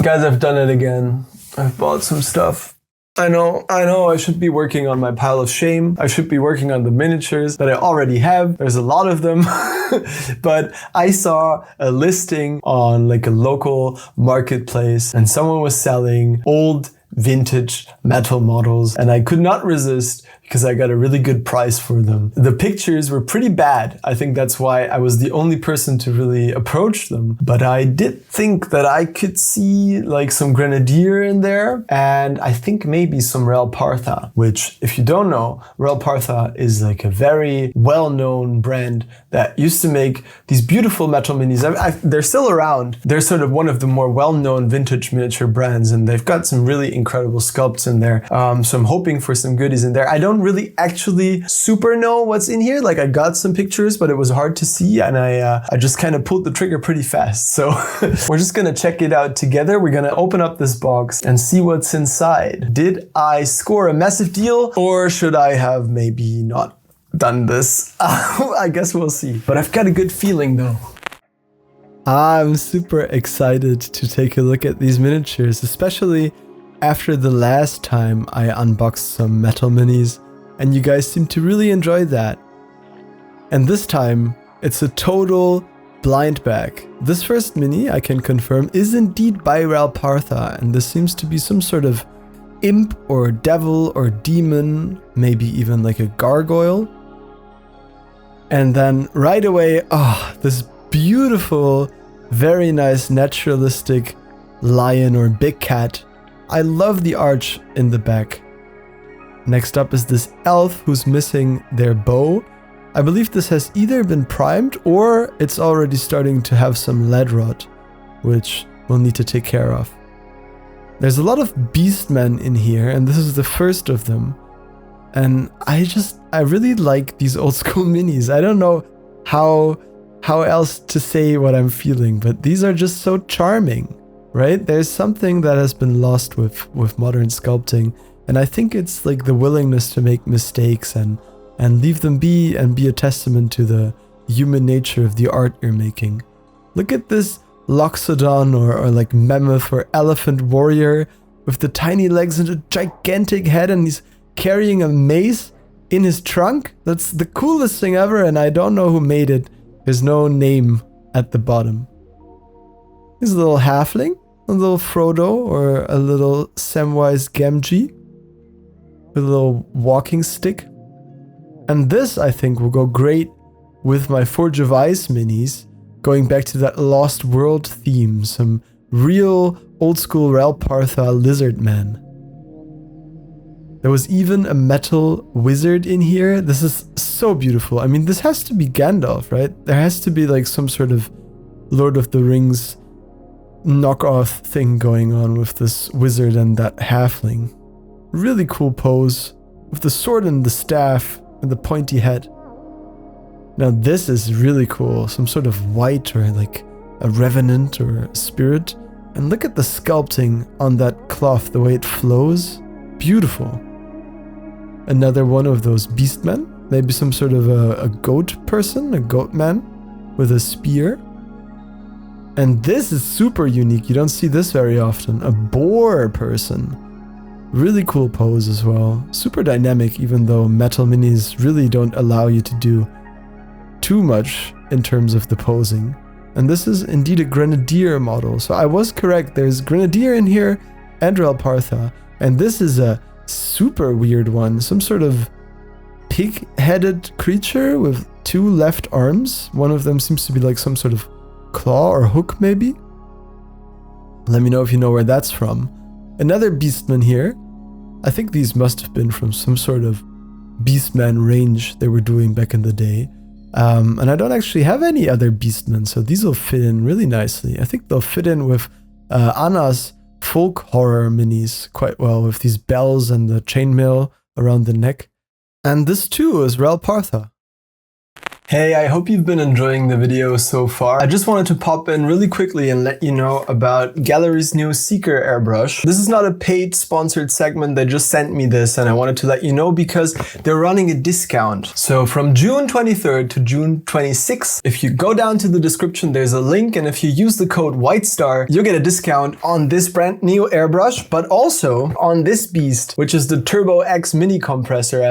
Guys, I've done it again. I've bought some stuff. I know, I should be working on my pile of shame. I should be working on the miniatures that I already have. There's a lot of them. But I saw a listing on like a local marketplace and someone was selling old vintage metal models and I could not resist because I got a really good price for them. The pictures were pretty bad. I think that's why I was the only person to really approach them. But I did think that I could see like some Grenadier in there and I think maybe some Real Partha, which if you don't know, Real Partha is like a very well-known brand that used to make these beautiful metal minis. They're still around. They're sort of one of the more well-known vintage miniature brands and they've got some really incredible sculpts in there. So I'm hoping for some goodies in there. I don't really actually super know what's in here. Like I got some pictures, but it was hard to see and I just kind of pulled the trigger pretty fast. So we're just gonna check it out together. We're gonna open up this box and see what's inside. Did I score a massive deal or should I have maybe not done this? I guess we'll see. But I've got a good feeling though. I'm super excited to take a look at these miniatures, especially after the last time I unboxed some metal minis, and you guys seem to really enjoy that. And this time, it's a total blind bag. This first mini, I can confirm, is indeed by Real Partha, and this seems to be some sort of imp or devil or demon, maybe even like a gargoyle. And then right away, this beautiful, very nice naturalistic lion or big cat. I love the arch in the back. Next up is this elf who's missing their bow. I believe this has either been primed or it's already starting to have some lead rot, which we'll need to take care of. There's a lot of beastmen in here and this is the first of them. And I really like these old school minis. I don't know how else to say what I'm feeling, but these are just so charming. Right? There's something that has been lost with modern sculpting. And I think it's like the willingness to make mistakes and leave them be and be a testament to the human nature of the art you're making. Look at this Loxodon or like mammoth or elephant warrior with the tiny legs and a gigantic head and he's carrying a mace in his trunk. That's the coolest thing ever and I don't know who made it. There's no name at the bottom. Here's a little halfling. A little Frodo or a little Samwise Gamgee with a little walking stick. And this, I think, will go great with my Forge of Ice minis, going back to that Lost World theme, some real old school Real Partha lizard man. There was even a metal wizard in here. This is so beautiful. I mean, this has to be Gandalf, right? There has to be like some sort of Lord of the Rings knockoff thing going on with this wizard and that halfling. Really cool pose with the sword and the staff and the pointy head. Now this is really cool. Some sort of white or like a revenant or a spirit. And look at the sculpting on that cloth, the way it flows. Beautiful. Another one of those beastmen. Maybe some sort of a goat person, a goat man with a spear. And this is super unique. You don't see this very often. A boar person. Really cool pose as well. Super dynamic, even though metal minis really don't allow you to do too much in terms of the posing. And this is indeed a Grenadier model. So I was correct. There's Grenadier in here and Real Partha. And this is a super weird one. Some sort of pig-headed creature with two left arms. One of them seems to be like some sort of claw or hook maybe. Let me know if you know where that's from. Another beastman here. I think these must have been from some sort of beastman range they were doing back in the day. And I don't actually have any other beastmen, so these will fit in really nicely. I think they'll fit in with Anna's folk horror minis quite well with these bells and the chainmail around the neck. And this too is Real Partha. Hey, I hope you've been enjoying the video so far. I just wanted to pop in really quickly and let you know about Gaahlerie's new Seeker airbrush. This is not a paid sponsored segment, they just sent me this and I wanted to let you know because they're running a discount. So from June 23rd to June 26th, if you go down to the description, there's a link, and if you use the code Wightstar, you'll get a discount on this brand new airbrush, but also on this beast, which is the Turbo X mini compressor.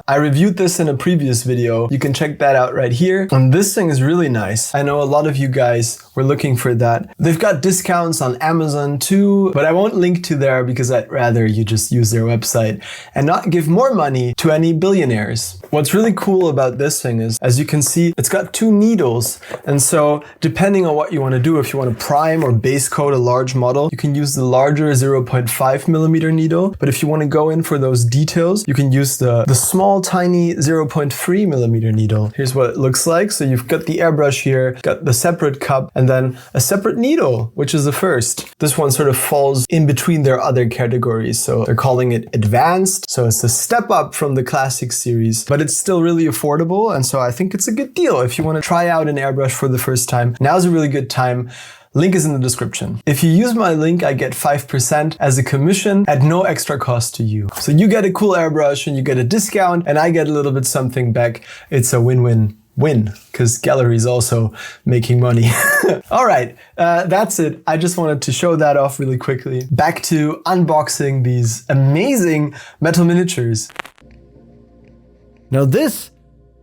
I reviewed this in a previous video. You can check that out right here. And this thing is really nice. I know a lot of you guys were looking for that. They've got discounts on Amazon too, but I won't link to there because I'd rather you just use their website and not give more money to any billionaires. What's really cool about this thing is, as you can see, it's got two needles. And so depending on what you want to do, if you want to prime or base coat a large model, you can use the larger 0.5 millimeter needle. But if you want to go in for those details, you can use the small, tiny 0.3 millimeter needle. Here's what it looks like. So you've got the airbrush here, got the separate cup, and then a separate needle, which is the first. This one sort of falls in between their other categories. So they're calling it advanced. So it's a step up from the classic series, but it's still really affordable. And so I think it's a good deal. If you want to try out an airbrush for the first time, now's a really good time. Link is in the description. If you use my link, I get 5% as a commission at no extra cost to you. So you get a cool airbrush and you get a discount and I get a little bit something back. It's a win-win-win because Gaahleri is also making money. All right, that's it. I just wanted to show that off really quickly. Back to unboxing these amazing metal miniatures. Now this,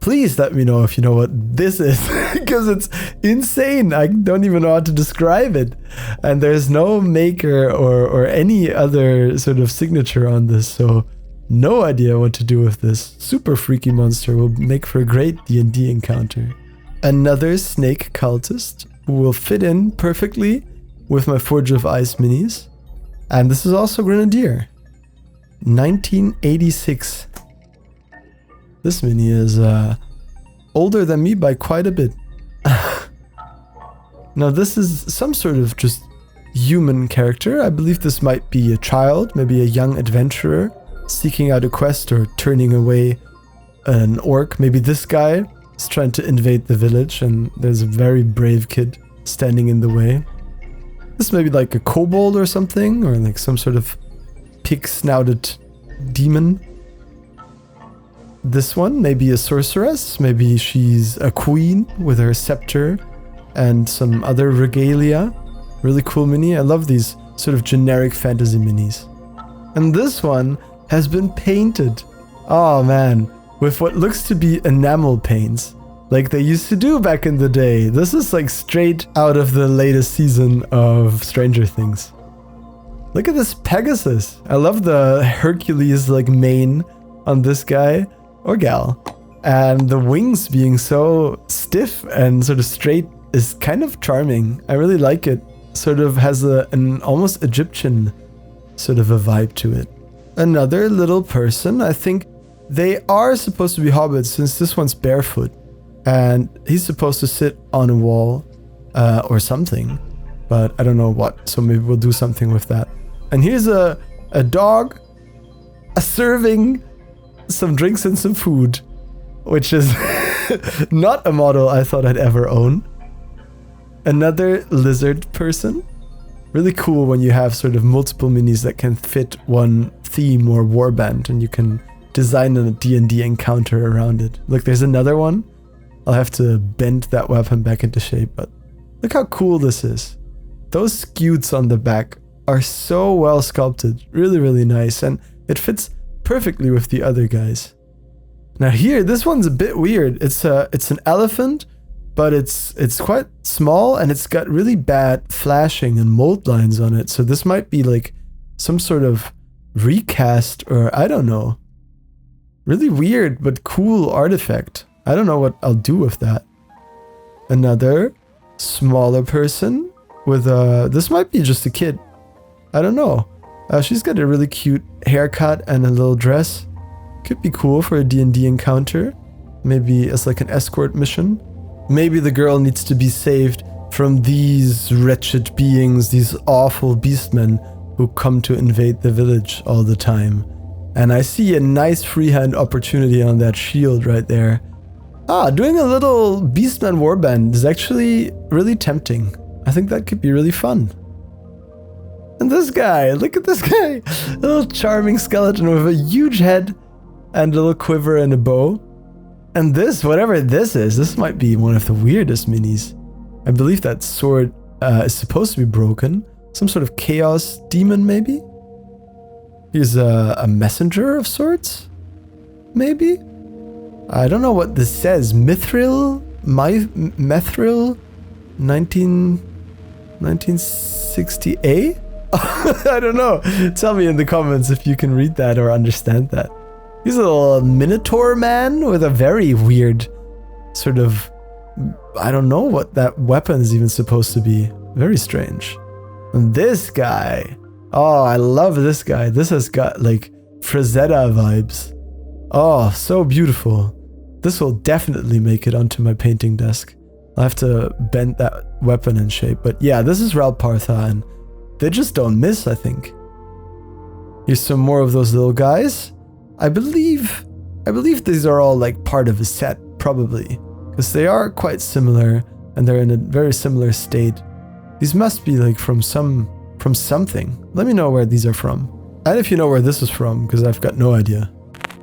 please let me know if you know what this is, because it's insane. I don't even know how to describe it. And there's no maker or any other sort of signature on this, so no idea what to do with this. Super freaky monster will make for a great D&D encounter. Another snake cultist who will fit in perfectly with my Forge of Ice minis. And this is also Grenadier. 1986. This mini is older than me by quite a bit. Now this is some sort of just human character. I believe this might be a child, maybe a young adventurer seeking out a quest or turning away an orc. Maybe this guy is trying to invade the village and there's a very brave kid standing in the way. This may be like a kobold or something, or like some sort of pig-snouted demon. This one may be a sorceress, maybe she's a queen with her scepter and some other regalia. Really cool mini. I love these sort of generic fantasy minis. And this one has been painted. Oh man, with what looks to be enamel paints, like they used to do back in the day. This is like straight out of the latest season of Stranger Things. Look at this Pegasus. I love the Hercules like mane on this guy. Or gal. And the wings being so stiff and sort of straight is kind of charming. I really like it. Sort of has an almost Egyptian sort of a vibe to it. Another little person. I think they are supposed to be hobbits since this one's barefoot. And he's supposed to sit on a wall or something. But I don't know what. So maybe we'll do something with that. And here's a dog serving some drinks and some food, which is not a model I thought I'd ever own. Another lizard person. Really cool when you have sort of multiple minis that can fit one theme or warband and you can design a D&D encounter around it. Look, there's another one. I'll have to bend that weapon back into shape, but look how cool this is. Those scutes on the back are so well sculpted. Really, really nice. And it fits perfectly with the other guys. Now here, this one's a bit weird. It's an elephant, but it's quite small and it's got really bad flashing and mold lines on it. So this might be like some sort of recast or I don't know. Really weird but cool artifact. I don't know what I'll do with that. Another smaller person with this might be just a kid. I don't know. She's got a really cute haircut and a little dress. Could be cool for a D&D encounter. Maybe as like an escort mission. Maybe the girl needs to be saved from these wretched beings, these awful beastmen who come to invade the village all the time. And I see a nice freehand opportunity on that shield right there. Doing a little Beastman warband is actually really tempting. I think that could be really fun. And this guy, look at this guy. A little charming skeleton with a huge head and a little quiver and a bow. And this, whatever this is, this might be one of the weirdest minis. I believe that sword is supposed to be broken. Some sort of chaos demon, maybe? He's a messenger of sorts? Maybe? I don't know what this says. Mithril? Mithril? 1960A? I don't know. Tell me in the comments if you can read that or understand that. He's a little minotaur man with a very weird sort of... I don't know what that weapon is even supposed to be. Very strange. And this guy. Oh, I love this guy. This has got like Frazetta vibes. Oh, so beautiful. This will definitely make it onto my painting desk. I'll have to bend that weapon in shape. But yeah, this is Ralpartha and they just don't miss, I think. Here's some more of those little guys. I believe these are all like part of a set, probably. Because they are quite similar and they're in a very similar state. These must be like from something. Let me know where these are from. And if you know where this is from, because I've got no idea.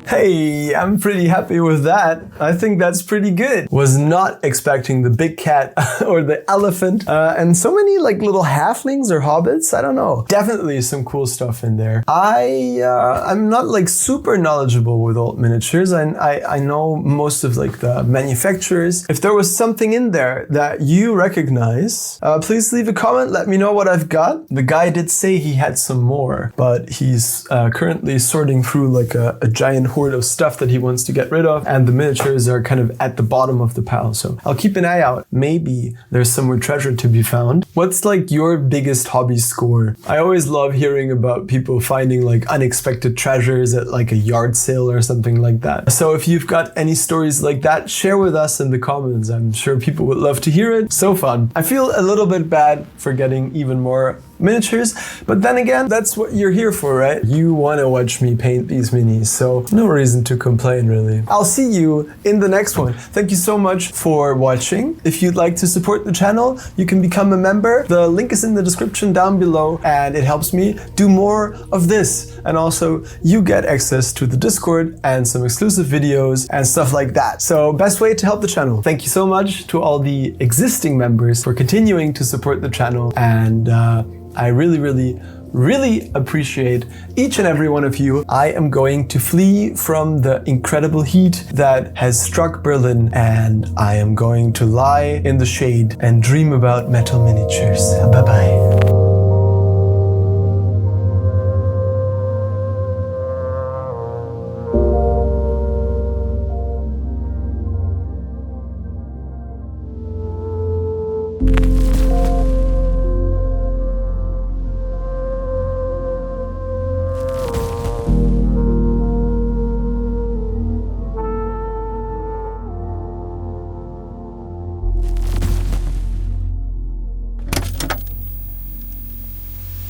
Hey, I'm pretty happy with that. I think that's pretty good. Was not expecting the big cat or the elephant and so many like little halflings or hobbits. I don't know. Definitely some cool stuff in there. I'm not like super knowledgeable with old miniatures. I know most of like the manufacturers. If there was something in there that you recognize, please leave a comment. Let me know what I've got. The guy did say he had some more, but he's currently sorting through like a giant horde of stuff that he wants to get rid of, and the miniatures are kind of at the bottom of the pile, so I'll keep an eye out. Maybe there's some more treasure to be found. What's like your biggest hobby score? I always love hearing about people finding like unexpected treasures at like a yard sale or something like that. So if you've got any stories like that, share with us in the comments. I'm sure people would love to hear it. So fun. I feel a little bit bad for getting even more miniatures, but then again, that's what you're here for, right? You want to watch me paint these minis, so no reason to complain, really. I'll see you in the next one. Thank you so much for watching. If you'd like to support the channel, you can become a member. The link is in the description down below, and it helps me do more of this. And also, you get access to the Discord and some exclusive videos and stuff like that. So, best way to help the channel. Thank you so much to all the existing members for continuing to support the channel, and I really appreciate each and every one of you. I am going to flee from the incredible heat that has struck Berlin, and I am going to lie in the shade and dream about metal miniatures. Bye bye.